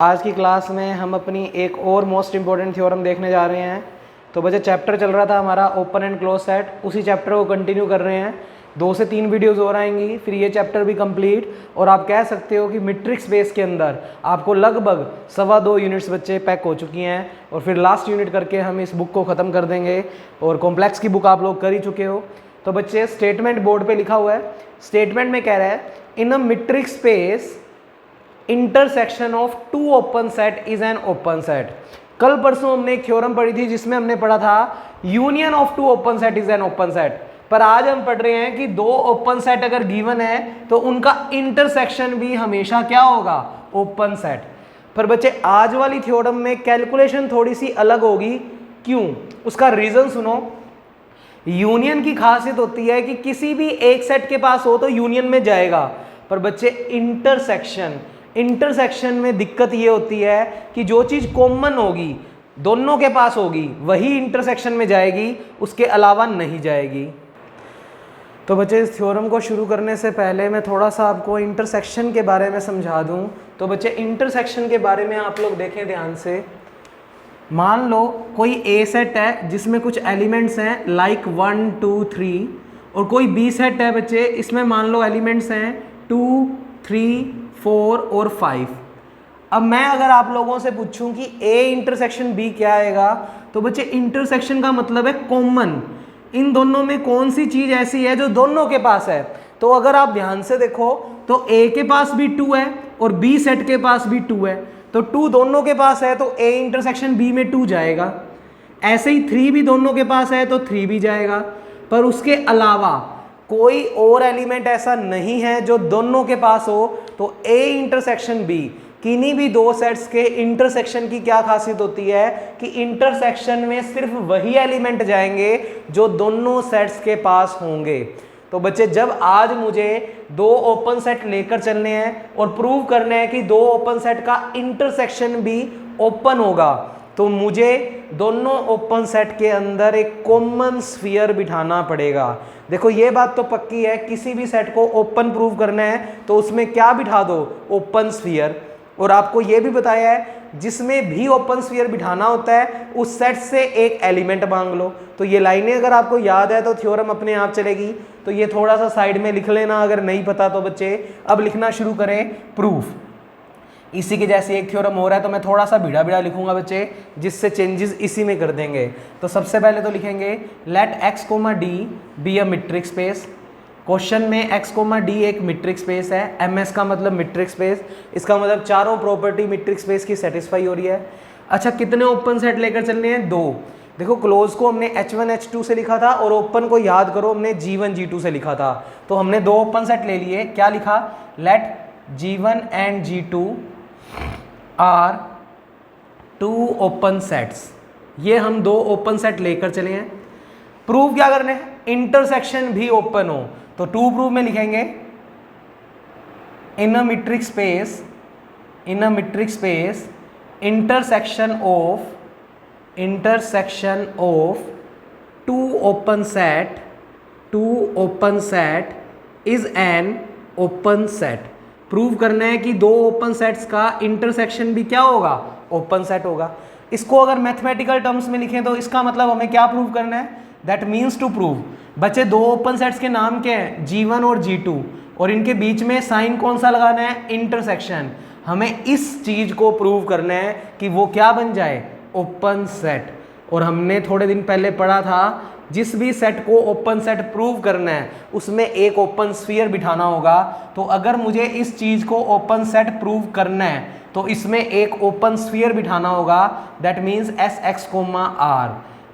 आज की क्लास में हम अपनी एक और मोस्ट इम्पॉर्टेंट थ्योरम देखने जा रहे हैं। तो बच्चे चैप्टर चल रहा था हमारा ओपन एंड क्लोज सेट, उसी चैप्टर को कंटिन्यू कर रहे हैं। 2 से 3 वीडियोस और आएंगी, फिर ये चैप्टर भी कंप्लीट। और आप कह सकते हो कि मैट्रिक्स स्पेस के अंदर आपको लगभग 2.25 यूनिट्स बच्चे पैक हो चुकी हैं, और फिर लास्ट यूनिट करके हम इस बुक को ख़त्म कर देंगे। और कॉम्प्लेक्स की बुक आप लोग कर ही चुके हो। तो बच्चे स्टेटमेंट बोर्ड पर लिखा हुआ है। स्टेटमेंट में कह रहा है in a matrix space intersection of two open set is an open set. कल परसों हमने एक थ्योरम पढ़ी थी जिसमें हमने पढ़ा था union of two open set is an open set. पर आज हम पढ़ रहे हैं कि 2 ओपन सेट अगर गिवन है तो उनका इंटरसेक्शन भी हमेशा क्या होगा, ओपन सेट। पर बच्चे आज वाली थ्योरम में कैलकुलेशन थोड़ी सी अलग होगी। क्यों? उसका रीजन सुनो। यूनियन की खासियत होती है कि किसी भी एक सेट के पास हो तो यूनियन में जाएगा। पर बच्चे इंटरसेक्शन में दिक्कत ये होती है कि जो चीज कॉमन होगी, दोनों के पास होगी, वही इंटरसेक्शन में जाएगी, उसके अलावा नहीं जाएगी। तो बच्चे इस थ्योरम को शुरू करने से पहले मैं थोड़ा सा आपको इंटरसेक्शन के बारे में समझा दूं। तो बच्चे इंटरसेक्शन के बारे में आप लोग देखें ध्यान से। मान लो कोई ए सेट है जिसमें कुछ एलिमेंट्स हैं लाइक 1 2 3, और कोई बी सेट है बच्चे, इसमें मान लो एलिमेंट्स हैं 2 3 4 और 5। अब मैं अगर आप लोगों से पूछूं कि ए इंटरसेक्शन बी क्या आएगा, तो बच्चे इंटरसेक्शन का मतलब है कॉमन। इन दोनों में कौन सी चीज ऐसी है जो दोनों के पास है। तो अगर आप ध्यान से देखो तो ए के पास भी 2 है और बी सेट के पास भी 2 है। तो 2 दोनों के पास है तो ए इंटरसेक्शन बी में 2 जाएगा। ऐसे ही 3 भी दोनों के पास है तो 3 भी जाएगा। पर उसके अलावा कोई और एलिमेंट ऐसा नहीं है जो दोनों के पास हो, तो ए इंटरसेक्शन बी, किन्हीं भी 2 सेट्स के इंटरसेक्शन की क्या खासियत होती है कि इंटरसेक्शन में सिर्फ वही एलिमेंट जाएंगे जो दोनों सेट्स के पास होंगे। तो बच्चे जब आज मुझे 2 ओपन सेट लेकर चलने हैं और प्रूव करने हैं कि 2 ओपन सेट का इंटरसेक्शन भी ओपन होगा, तो मुझे दोनों ओपन सेट के अंदर एक कॉमन स्फीयर बिठाना पड़ेगा। देखो ये बात तो पक्की है, किसी भी सेट को ओपन प्रूव करना है तो उसमें क्या बिठा दो, ओपन स्फीयर। और आपको ये भी बताया है जिसमें भी ओपन स्फीयर बिठाना होता है उस सेट से एक एलिमेंट मांग लो। तो ये लाइनें अगर आपको याद है तो थ्योरम अपने आप चलेगी। तो ये थोड़ा सा साइड में लिख लेना, अगर नहीं पता तो बच्चे। अब लिखना शुरू करें प्रूफ। इसी के जैसे एक थ्योरम हो रहा है तो मैं थोड़ा सा भिड़ा भिड़ा लिखूंगा बच्चे, जिससे चेंजेस इसी में कर देंगे। तो सबसे पहले तो लिखेंगे let x, d be a metric space. Question में x, d एक मैट्रिक स्पेस है। ms का मतलब मैट्रिक स्पेस, इसका मतलब चारों प्रॉपर्टी मैट्रिक स्पेस की सेटिस्फाई हो रही है। अच्छा, कितने ओपन सेट लेकर चलने हैं? 2। देखो क्लोज को हमने h1 h2 से लिखा था और ओपन को याद करो हमने g1 g2 से लिखा था। तो हमने 2 ओपन सेट ले लिए। क्या लिखा? Let g1 and g2 are 2 open sets. ये हम 2 ओपन सेट लेकर चले हैं। प्रूव क्या करने हैं? इंटरसेक्शन भी ओपन हो। तो 2 प्रूव में लिखेंगे in a metric space intersection of 2 open set is an open set. Prove करना है कि 2 ओपन सेट्स का इंटरसेक्शन भी क्या होगा, ओपन सेट होगा। इसको अगर मैथमेटिकल टर्म्स में लिखें तो इसका मतलब हमें क्या प्रूव करना है? That means to prove. बच्चे 2 ओपन सेट्स के नाम क्या हैं? g1 और g2, और इनके बीच में साइन कौन सा लगाना है? इंटरसेक्शन। हमें इस चीज को प्रूव करना है कि वो क्या बन जाए, ओपन सेट। और हमने थोड़े दिन पहले पढ़ा था जिस भी सेट को ओपन सेट प्रूव करना है उसमें एक ओपन स्फीयर बिठाना होगा। तो अगर मुझे इस चीज को ओपन सेट प्रूव करना है तो इसमें एक ओपन स्फीयर बिठाना होगा। That means Sx, R,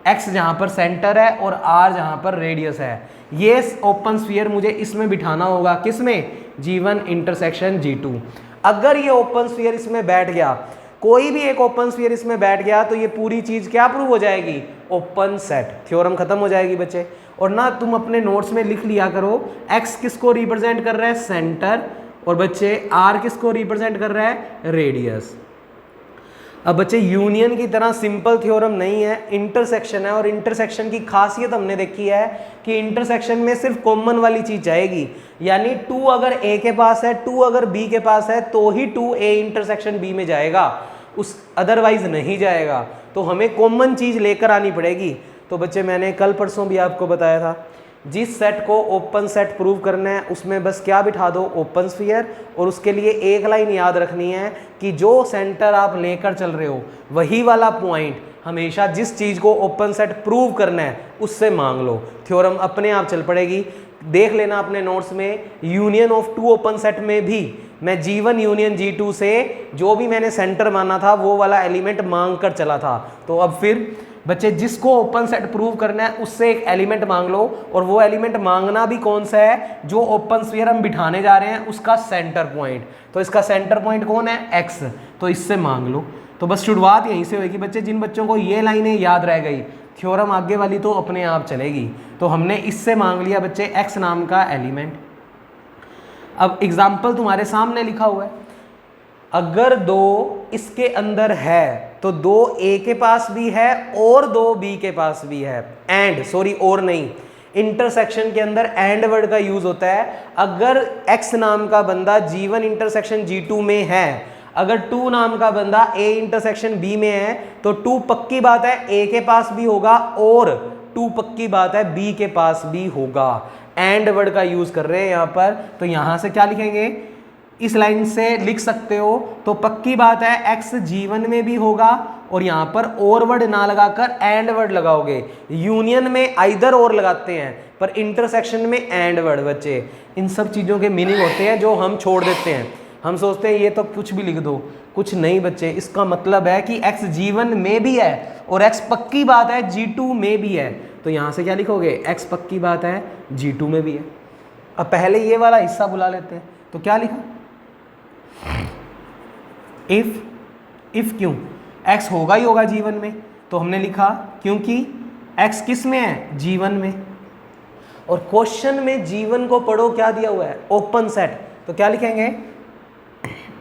x जहां पर सेंटर है और r जहां पर रेडियस है। ये ओपन स्फीयर मुझे इसमें बिठाना होगा। किसमें? g1 intersection g2। अगर ये ओपन स्फीयर इसमें बैठ गया, कोई भी एक ओपन स्फीयर इसमें बैठ गया, तो ये पूरी चीज क्या प्रूव हो जाएगी, ओपन सेट। थ्योरम खत्म हो जाएगी बच्चे। और ना तुम अपने नोट्स में लिख लिया करो x किसको रिप्रेजेंट कर रहा है, सेंटर, और बच्चे r किसको रिप्रेजेंट कर रहा है, रेडियस। अब बच्चे यूनियन की तरह सिंपल थ्योरम नहीं है, इंटरसेक्शन है। और इंटरसेक्शन की खासियत हमने देखी है कि इंटरसेक्शन में सिर्फ कॉमन वाली चीज जाएगी, यानी 2 अगर ए के पास है, 2 अगर बी के पास है तो ही 2a इंटरसेक्शन बी में जाएगा, उस अदरवाइज नहीं जाएगा। तो हमें कॉमन चीज लेकर आनी पड़ेगी। तो बच्चे मैंने कल परसों भी आपको बताया था, जिस सेट को ओपन सेट प्रूव करना है उसमें बस क्या बिठा दो, ओपन स्फीयर। और उसके लिए एक लाइन याद रखनी है कि जो सेंटर आप लेकर चल रहे हो वही वाला पॉइंट हमेशा जिस चीज़ को ओपन सेट प्रूव करना है उससे मांग लो, थ्योरम अपने आप चल पड़ेगी। देख लेना अपने नोट्स में, यूनियन ऑफ 2 ओपन सेट में भी मैं G1 यूनियन G2 से जो भी मैंने सेंटर माना था वो वाला एलिमेंट मांग कर चला था। तो अब फिर बच्चे जिसको ओपन सेट प्रूव करना है उससे एक एलिमेंट मांग लो, और वो एलिमेंट मांगना भी कौन सा है, जो ओपन स्फीयर हम बिठाने जा रहे हैं उसका सेंटर पॉइंट। तो इसका सेंटर पॉइंट कौन है, x, तो इससे मांग लो। तो बस शुरुआत यहीं से होगी बच्चे। जिन बच्चों को ये लाइनें याद रह गई, थ्योरम आगे वाली तो अपने आप चलेगी। तो हमने इससे मांग लिया बच्चे x नाम का एलिमेंट। अब एग्जाम्पल तुम्हारे सामने लिखा हुआ है, अगर 2 इसके अंदर है तो 2 ए के पास भी है और 2 बी के पास भी है। एंड सॉरी और नहीं, इंटरसेक्शन के अंदर एंड वर्ड का यूज होता है। अगर x नाम का बंदा G1 इंटरसेक्शन G2 में है, अगर 2 नाम का बंदा A इंटरसेक्शन B में है, तो 2 पक्की बात है A के पास भी होगा और 2 पक्की बात है B के पास भी होगा। एंड वर्ड का यूज कर रहे हैं यहाँ पर। तो यहाँ से क्या लिखेंगे, इस लाइन से लिख सकते हो, तो पक्की बात है x G1 में भी होगा, और यहाँ पर और वर्ड ना लगाकर एंड वर्ड लगाओगे। यूनियन में आइदर और लगाते हैं, पर इंटरसेक्शन में एंड वर्ड। बच्चे इन सब चीज़ों के मीनिंग होते हैं जो हम छोड़ देते हैं। हम सोचते हैं ये तो कुछ भी लिख दो, कुछ नहीं बच्चे। इसका मतलब है कि x G1 में भी है और x पक्की बात है G2 में भी है। तो यहाँ से क्या लिखोगे, x पक्की बात है G2 में भी है। अब पहले ये वाला हिस्सा बुला लेते हैं। तो क्या लिखा, इफ क्यों, x होगा ही होगा G1 में। तो हमने लिखा क्योंकि x किस में है, G1 में। और क्वेश्चन में G1 को पढ़ो, क्या दिया हुआ है, ओपन सेट। तो क्या लिखेंगे,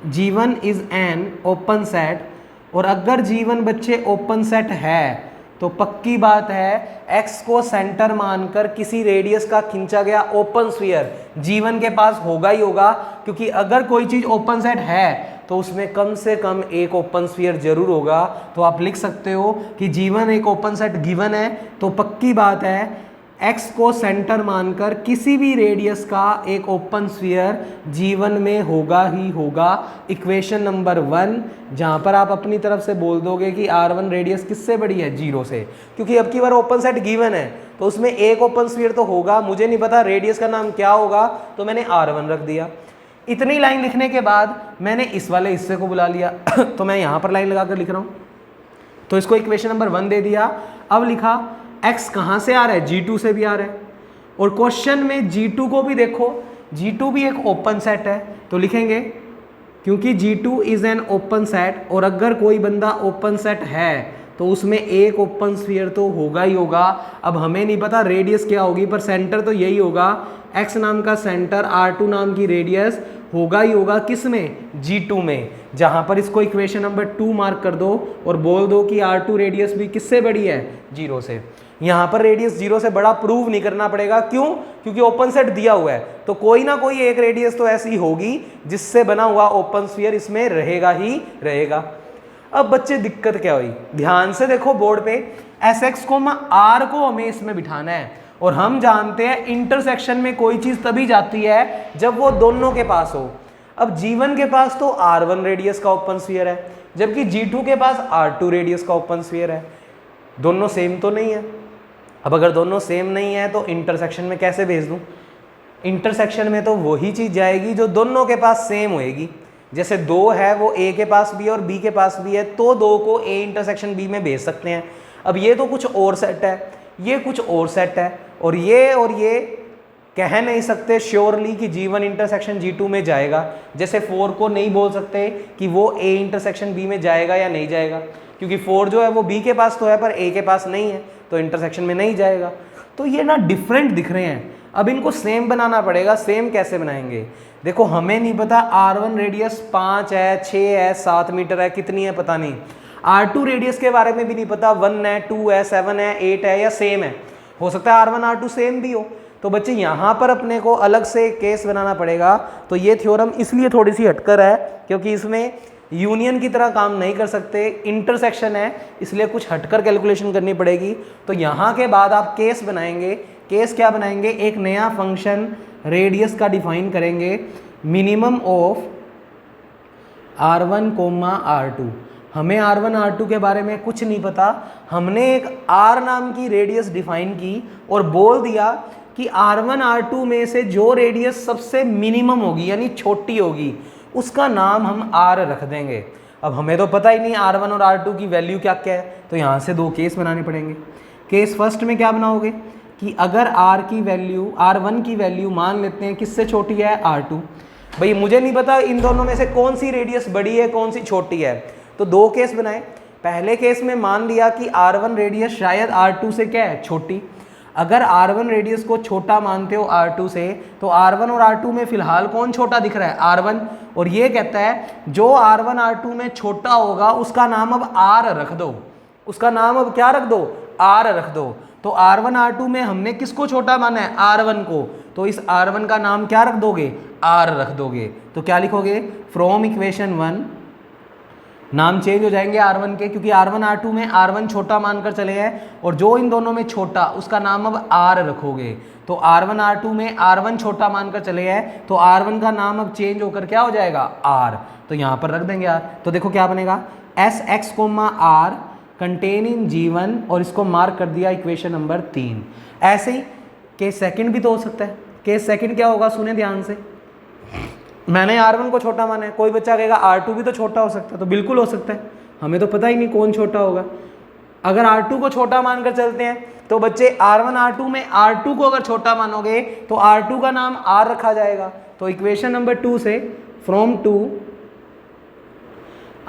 G1 is an open set. और अगर G1 बच्चे ओपन सेट है तो पक्की बात है x को सेंटर मानकर किसी रेडियस का खींचा गया ओपन स्फीयर G1 के पास होगा ही होगा, क्योंकि अगर कोई चीज ओपन सेट है तो उसमें कम से कम एक ओपन स्फीयर जरूर होगा। तो आप लिख सकते हो कि G1 एक ओपन सेट गिवन है, तो पक्की बात है x को सेंटर मानकर किसी भी रेडियस का एक ओपन स्फीयर G1 में होगा ही होगा। इक्वेशन नंबर 1, जहां पर आप अपनी तरफ से बोल दोगे कि R1 रेडियस किससे बड़ी है, 0 से, क्योंकि अब की बार ओपन सेट गिवन है तो उसमें एक ओपन स्फीयर तो होगा। मुझे नहीं पता रेडियस का नाम क्या होगा, तो मैंने R1 रख दिया। इतनी लाइन लिखने के बाद मैंने इस वाले हिस्से को बुला लिया तो मैं यहाँ पर लाइन लगाकर लिख रहा हूँ। तो इसको इक्वेशन नंबर 1 दे दिया। अब लिखा x कहाँ से आ रहा है, G2 से भी आ रहा है। और क्वेश्चन में G2 को भी देखो, G2 भी एक ओपन सेट है। तो लिखेंगे क्योंकि G2 is an open set, और अगर कोई बंदा ओपन सेट है तो उसमें एक ओपन स्फीयर तो होगा ही होगा। अब हमें नहीं पता रेडियस क्या होगी, पर सेंटर तो यही होगा, x नाम का सेंटर R2 नाम की रेडियस होगा ही होगा। किस में, G2 में। जहां पर इसको इक्वेशन नंबर 2 मार्क कर दो और बोल दो कि R2 रेडियस भी किससे बड़ी है, 0 से। यहाँ पर रेडियस 0 से बड़ा प्रूव नहीं करना पड़ेगा, क्यों, क्योंकि ओपन सेट दिया हुआ है। तो कोई ना कोई एक रेडियस तो ऐसी होगी जिससे बना हुआ ओपन स्फीयर इसमें रहेगा ही रहेगा। अब बच्चे दिक्कत क्या हुई, ध्यान से देखो बोर्ड पे, Sx को R को हमें इसमें बिठाना है, और हम जानते हैं इंटरसेक्शन में कोई चीज तभी जाती है जब वो दोनों के पास हो। अब G1 के पास तो R1 रेडियस का ओपन स्फीयर है, जबकि G2 के पास R2 रेडियस का ओपन स्फीयर है। दोनों सेम तो नहीं है। अब अगर दोनों सेम नहीं है तो इंटरसेक्शन में कैसे भेज दूं, इंटरसेक्शन में तो वही चीज जाएगी जो दोनों के पास सेम होएगी। जैसे 2 है वो A के पास भी है और B के पास भी है, तो 2 को A इंटरसेक्शन B में भेज सकते हैं। अब ये तो कुछ और सेट है, ये कुछ और सेट है, और ये कह नहीं सकते श्योरली कि G1 इंटरसेक्शन G2 में जाएगा। जैसे 4 को नहीं बोल सकते कि वो A इंटरसेक्शन B में जाएगा या नहीं जाएगा, क्योंकि 4 जो है वो B के पास तो है पर A के पास नहीं है, तो इंटरसेक्शन में नहीं जाएगा। तो ये ना डिफरेंट दिख रहे हैं। अब इनको सेम बनाना पड़ेगा। सेम कैसे बनाएंगे, देखो हमें नहीं पता R1 रेडियस 5 है, 6 है, 7 मीटर है, कितनी है पता नहीं। R2 रेडियस के बारे में भी नहीं पता, 1 है, 2 है, 7 है, 8 है या सेम है, हो सकता है R1 R2 सेम भी हो। तो बच्चे यहाँ पर अपने को अलग से केस बनाना पड़ेगा। तो ये थ्योरम इसलिए थोड़ी सी हटकर है क्योंकि इसमें यूनियन की तरह काम नहीं कर सकते, इंटरसेक्शन है, इसलिए कुछ हटकर कैलकुलेशन करनी पड़ेगी। तो यहाँ के बाद आप केस बनाएंगे। केस क्या बनाएंगे, एक नया फंक्शन रेडियस का डिफाइन करेंगे, मिनिमम ऑफ R1 R2। हमें R1 R2 के बारे में कुछ नहीं पता, हमने एक R नाम की रेडियस डिफाइन की और बोल दिया कि R1 R2 में से जो रेडियस सबसे मिनिमम होगी यानी छोटी होगी उसका नाम हम R रख देंगे। अब हमें तो पता ही नहीं R1 और R2 की वैल्यू क्या क्या है, तो यहाँ से दो केस बनाने पड़ेंगे। केस फर्स्ट में क्या बनाओगे कि अगर R1 की वैल्यू मान लेते हैं किससे छोटी है, R2। भाई मुझे नहीं पता इन दोनों में से कौन सी रेडियस बड़ी है कौन सी छोटी है, तो दो केस बनाए। पहले केस में मान लिया कि R1 रेडियस शायद R2 से क्या है, छोटी। अगर R1 रेडियस को छोटा मानते हो R2 से, तो R1 और R2 में फिलहाल कौन छोटा दिख रहा है, R1। और ये कहता है जो R1 R2 में छोटा होगा उसका नाम अब R रख दो, उसका नाम अब क्या रख दो, R रख दो। तो R1 R2 में हमने किसको छोटा माना है, R1 को, तो इस R1 का नाम क्या रख दोगे, R रख दोगे। तो क्या लिखोगे, फ्रॉम इक्वेशन 1, नाम चेंज हो जाएंगे R1 के क्योंकि R1 R2 में R1 छोटा मानकर चले हैं और जो इन दोनों में छोटा उसका नाम अब R रखोगे। तो R1 R2 में R1 छोटा मानकर चले हैं तो R1 का नाम अब चेंज होकर क्या हो जाएगा, R। तो यहाँ पर रख देंगे R। तो देखो क्या बनेगा, Sx, R contain in G1 और इसको मार्क कर दिया इक्वेशन नंबर 3। ऐसे ही केस सेकंड भी तो हो सकता है। केस सेकंड क्या होगा, सुने ध्यान से। मैंने R1 को छोटा माना है, कोई बच्चा कहेगा R2 भी तो छोटा हो सकता है, तो बिल्कुल हो सकता है, हमें तो पता ही नहीं कौन छोटा होगा। अगर R2 को छोटा मानकर चलते हैं तो बच्चे R1 R2 में R2 को अगर छोटा मानोगे तो R2 का नाम R रखा जाएगा। तो इक्वेशन नंबर 2 से फ्रॉम 2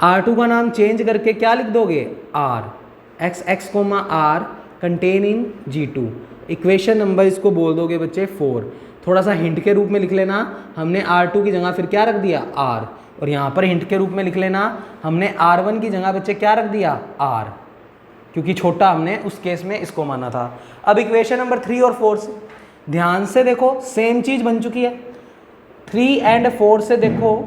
R2 का नाम चेंज करके क्या लिख दोगे, R, X R contain in G2। Equation number इसको बोल दोगे बच्चे 4। थोड़ा सा हिंट के रूप में लिख लेना, हमने R2 की जगह फिर क्या रख दिया, R। और यहाँ पर हिंट के रूप में लिख लेना, हमने R1 की जगह बच्चे क्या रख दिया, R, क्योंकि छोटा हमने उस केस में इसको माना था। अब इक्वेशन नंबर 3 और 4 से ध्यान से देखो, सेम चीज बन चुकी है। 3 और 4 से देखो,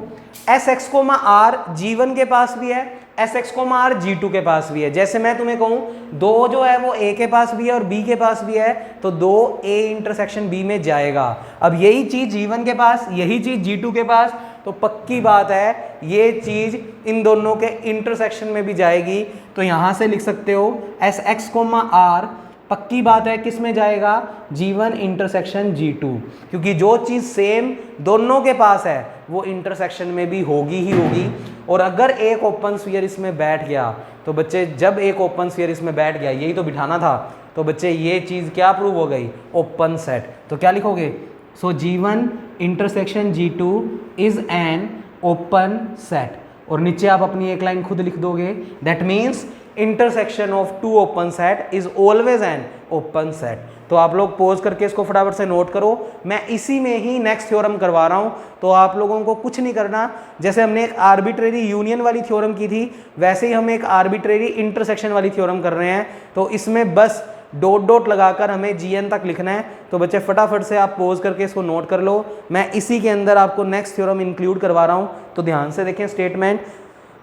Sx, R G1 के पास भी है, Sx, R G2 के पास भी है। जैसे मैं तुम्हें कहूँ दो जो है वो A के पास भी है और B के पास भी है, तो दो A इंटरसेक्शन B में जाएगा। अब यही चीज G1 के पास, यही चीज G2 के पास, तो पक्की बात है ये चीज इन दोनों के इंटरसेक्शन में भी जाएगी। तो यहाँ से लिख सकते हो Sx, R पक्की बात है किस में जाएगा, G1 इंटरसेक्शन G2, क्योंकि जो चीज़ सेम दोनों के पास है वो इंटरसेक्शन में भी होगी ही होगी। और अगर एक ओपन स्फीयर इसमें बैठ गया तो बच्चे, जब एक ओपन स्फीयर इसमें बैठ गया, यही तो बिठाना था, तो बच्चे ये चीज़ क्या प्रूव हो गई, ओपन सेट। तो क्या लिखोगे, so G1 intersection G2 is an open set. और नीचे आप अपनी एक लाइन खुद लिख दोगे, that means intersection of two open set is always an open set. तो आप लोग पॉज करके इसको फटाफट से नोट करो, मैं इसी में ही नेक्स्ट थ्योरम करवा रहा हूं। तो आप लोगों को कुछ नहीं करना, जैसे हमने एक आर्बिट्रेरी यूनियन वाली थ्योरम की थी वैसे ही हम एक आर्बिट्रेरी इंटरसेक्शन वाली थ्योरम कर रहे हैं। तो इसमें बस डॉट डॉट लगाकर हमें GN तक लिखना है। तो बच्चे फटाफट से आप पॉज करके इसको नोट कर लो, मैं इसी के अंदर आपको नेक्स्ट थ्योरम इंक्लूड करवा रहा हूँ। तो ध्यान से देखें स्टेटमेंट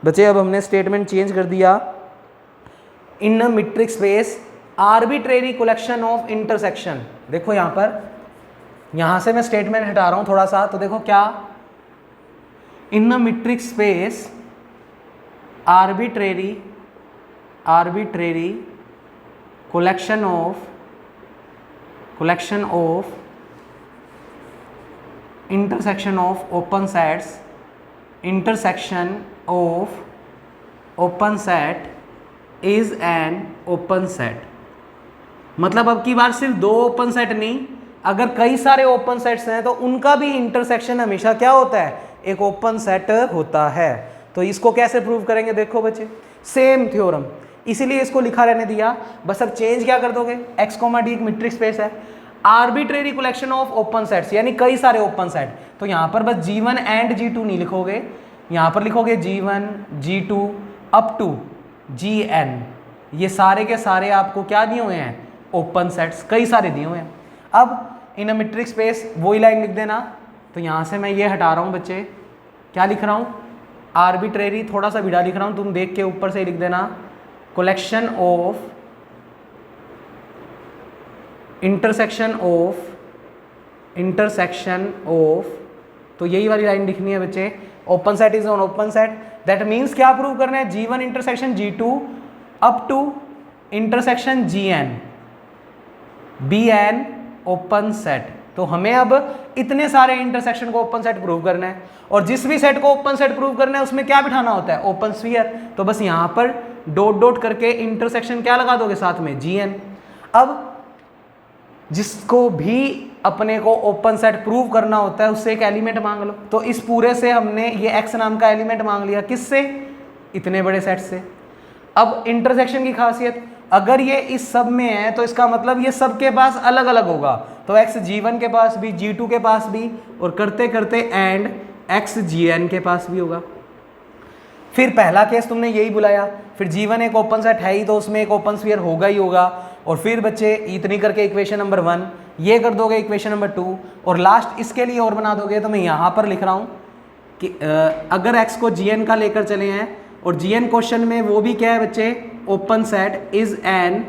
बच्चे, अब हमने स्टेटमेंट चेंज कर दिया, in a metric space arbitrary collection of intersection. देखो यहाँ पर, यहाँ से मैं स्टेटमेंट हटा रहा हूँ थोड़ा सा, तो देखो क्या, in a metric space arbitrary collection of intersection of open sets, intersection of open set is an open set। मतलब अब की बार सिर्फ दो ओपन सेट नहीं, अगर कई सारे ओपन सेट्स हैं तो उनका भी इंटरसेक्शन हमेशा क्या होता है, एक ओपन सेट होता है। तो इसको कैसे प्रूव करेंगे, देखो बच्चे सेम थ्योरम, इसीलिए इसको लिखा रहने दिया। बस अब चेंज क्या कर दोगे, x, D एक मीट्रिक स्पेस है, arbitrary collection of open sets यानी कई सारे ओपन सेट। तो यहाँ पर बस G1 एंड G2 नहीं लिखोगे, यहाँ पर लिखोगे G1 G2 up to Gn, ये सारे के सारे आपको क्या दिए हुए हैं, ओपन सेट्स, कई सारे दिए हुए हैं। अब इन अ मीट्रिक स्पेस वही लाइन लिख देना। तो यहाँ से मैं ये हटा रहा हूँ बच्चे, क्या लिख रहा हूँ, आर्बिट्रेरी, थोड़ा सा विड़ा लिख रहा हूँ, तुम देख के ऊपर से लिख देना, कलेक्शन ऑफ इंटरसेक्शन ऑफ, तो यही वाली लाइन लिखनी है बच्चे, open set is on open set. That means क्या प्रूव करना है, G1 intersection G2 up to intersection Gn Bn open set. तो हमें अब इतने सारे इंटरसेक्शन को ओपन सेट प्रूव करना है, और जिस भी सेट को ओपन सेट प्रूव करना है उसमें क्या बिठाना होता है, ओपन स्फीयर। तो बस यहाँ पर डॉट डॉट करके इंटरसेक्शन क्या लगा दोगे साथ में, Gn। अब जिसको भी अपने को ओपन सेट प्रूव करना होता है उससे एक एलिमेंट मांग लो। तो इस पूरे से हमने ये x नाम का एलिमेंट मांग लिया, किससे, इतने बड़े सेट से। अब इंटरसेक्शन की खासियत, अगर ये इस सब में है तो इसका मतलब ये सब के पास अलग अलग होगा। तो x G1 के पास भी, G2 के पास भी, और करते करते एंड x Gn के पास भी होगा। फिर पहला केस तुमने यही बुलाया, फिर G1 एक ओपन सेट है ही तो उसमें एक ओपन स्फीयर होगा ही होगा। और फिर बच्चे इतनी करके इक्वेशन नंबर 1 ये कर दोगे, इक्वेशन नंबर 2, और लास्ट इसके लिए और बना दोगे। तो मैं यहाँ पर लिख रहा हूँ कि अगर x को Gn का लेकर चले हैं, और Gn क्वेश्चन में वो भी क्या है बच्चे, open set is an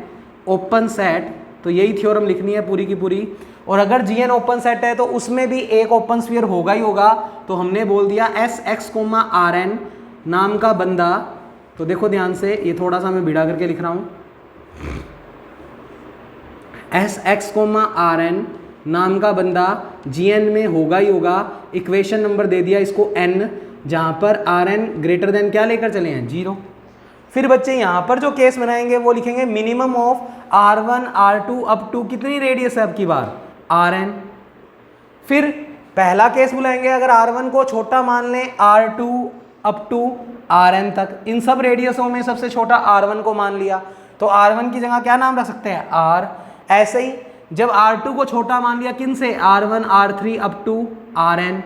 open set, तो यही थ्योरम लिखनी है पूरी की पूरी। और अगर Gn ओपन सेट है तो उसमें भी एक ओपन स्फीयर होगा ही होगा। तो हमने बोल दिया Sx, Rn नाम का बंदा, तो देखो ध्यान से, ये थोड़ा सा मैं बिड़ा करके लिख रहा हूँ, Sx, Rn नाम का बंदा Gn में होगा ही होगा। इक्वेशन नंबर दे दिया इसको n, जहाँ पर Rn ग्रेटर देन क्या लेकर चले हैं, 0। फिर बच्चे यहाँ पर जो केस बनाएंगे वो लिखेंगे minimum of R1 R2 up to कितनी रेडियस है अब की बार, Rn। फिर पहला केस बुलाएंगे, अगर R1 को छोटा मान लें, R2 अप टू Rn तक, इन सब रेडियसों में सबसे छोटा R1 को मान लिया, तो R1 की जगह क्या नाम रख सकते हैं, R। ऐसे ही जब R2 को छोटा मान लिया, किन से, R1 R3 up to Rn।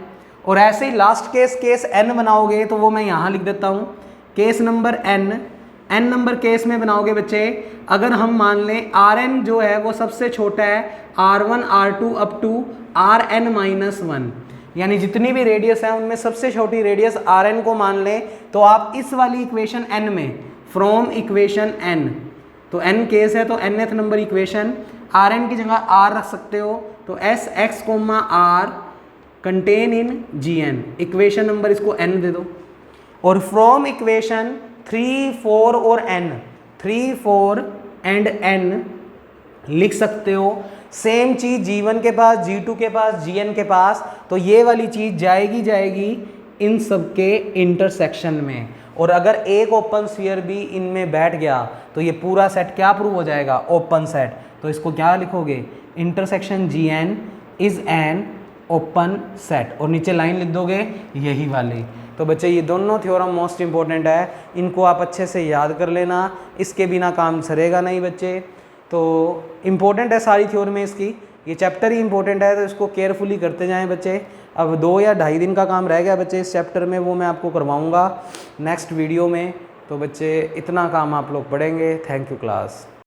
और ऐसे ही लास्ट केस n बनाओगे, तो वो मैं यहाँ लिख देता हूँ, case number n number case में बनाओगे बच्चे, अगर हम मान लें Rn जो है वो सबसे छोटा है, R1 R2 up to Rn-1, यानी जितनी भी रेडियस है उनमें सबसे छोटी रेडियस Rn को मान लें। तो आप इस वाली इक्वेशन n में, फ्रॉम इक्वेशन n, तो n केस है तो nth नंबर इक्वेशन, Rn की जगह r रख सकते हो, तो Sx, R contain in Gn, equation number इसको n दे दो। और फ्रॉम इक्वेशन 3, 4 और n, 3, 4 एंड n लिख सकते हो। सेम चीज़ G1 के पास, G2 के पास, Gn के पास, तो ये वाली चीज़ जाएगी इन सब के इंटरसेक्शन में। और अगर एक ओपन स्फीयर भी इनमें बैठ गया तो ये पूरा सेट क्या प्रूव हो जाएगा, ओपन सेट। तो इसको क्या लिखोगे, intersection Gn is an open set, और नीचे लाइन लिख दोगे यही वाली। तो बच्चे ये दोनों थ्योरम मोस्ट इंपॉर्टेंट है, इनको आप अच्छे से याद कर लेना, इसके बिना काम सरेगा नहीं बच्चे। तो इम्पोर्टेंट है सारी थ्योरम में इसकी, ये चैप्टर ही इंपॉर्टेंट है, तो इसको केयरफुली करते जाएं बच्चे। अब 2 या 2.5 दिन का काम रह गया बच्चे इस चैप्टर में, वो मैं आपको करवाऊंगा नेक्स्ट वीडियो में। तो बच्चे इतना काम आप लोग पढ़ेंगे। Thank you class.